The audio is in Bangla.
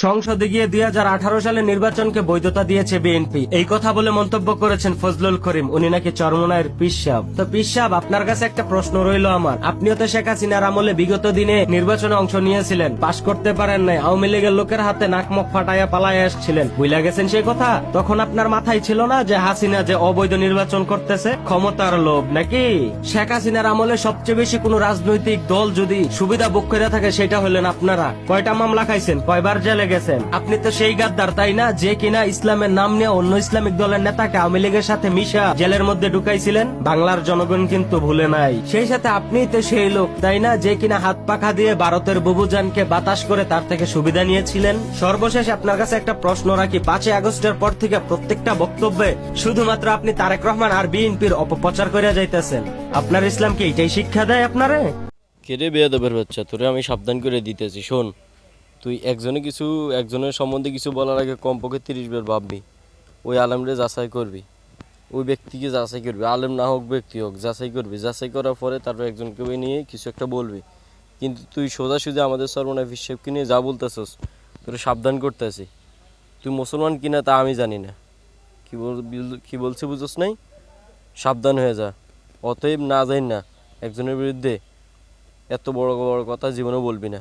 সংসদে গিয়ে 2018 সালে নির্বাচনকে বৈধতা দিয়েছে বিএনপি, এই কথা বলে মন্তব্য করেছেন ফজলুল করিম। উনি নাকি চরমোনাইয়ের পিসাব। তো পিসাব, আপনার কাছে একটা প্রশ্ন রইল আমার। আপনিও তো শেখ হাসিনার আমলে বিগত দিনে নির্বাচনে অংশ নিয়েছিলেন, পাশ করতে পারেন নাই, আওয়ামী লীগের লোকের হাতে নাকমুখ ফাটাইয়া পালাইয়া আসছিলেন, ভুলে গেছেন সেই কথা? তখন আপনার মাথায় ছিল না যে হাসিনা যে অবৈধ নির্বাচন করতেছে? ক্ষমতার লোভ নাকি? শেখ হাসিনার আমলে সবচেয়ে বেশি কোন রাজনৈতিক দল যদি সুবিধা ভোগ করে থাকে সেটা হলেন আপনারা। কয়টা মামলা খাইছেন, কয়বার জেলে গেছেন? আপনি তো সেই গাদ্দার, তাই না, যে কিনা ইসলামের নাম নিয়ে অন্য ইসলামিক দলের নেতাকে আওয়ামী লীগের সাথে মিশা জেলের মধ্যে ঢুকাইছিলেন? বাংলার জনগণ কিন্তু ভুলে নাই। সেই সাথে আপনিই তো সেই লোক, তাই না, যে কিনা হাত পাখা দিয়ে ভারতের বুবুজানকে বাতাস করে তার থেকে সুবিধা নিয়েছিলেন। সর্বশেষ আপনার কাছে একটা প্রশ্ন রাখি, 5ই আগস্টের পর থেকে প্রত্যেকটা বক্তব্যে শুধুমাত্র আপনি তারেক রহমান আর বিএনপির অপপ্রচার করে যাইতেছেন। আপনার ইসলাম কি এটাই শিক্ষা দেয় আপনারে? কেড়ে বেয়াদবের বাচ্চা, তোরে আমি সাবধান করে দিতেছি, শোন, তুই একজনের সম্বন্ধে কিছু বলার আগে কমপক্ষে 30 বার ভাববি। ওই আলেমরে যাচাই করবি, ওই ব্যক্তিকে যাচাই করবি, আলেম না হোক ব্যক্তি হোক, যাচাই করবি। যাচাই করার পরে তারপর একজনকে নিয়ে কিছু একটা বলবি। কিন্তু তুই সোজাসুজি আমাদের সর্বনাশ হিসেবকে নিয়ে যা বলতেছস, তোরে সাবধান করতেছি। তুই মুসলমান কিনা তা আমি জানি না, কি বলছি বুঝোস নাই? সাবধান হয়ে যা। অতএব না যাই না একজনের বিরুদ্ধে এত বড় বড় কথা জীবনেও বলবি না।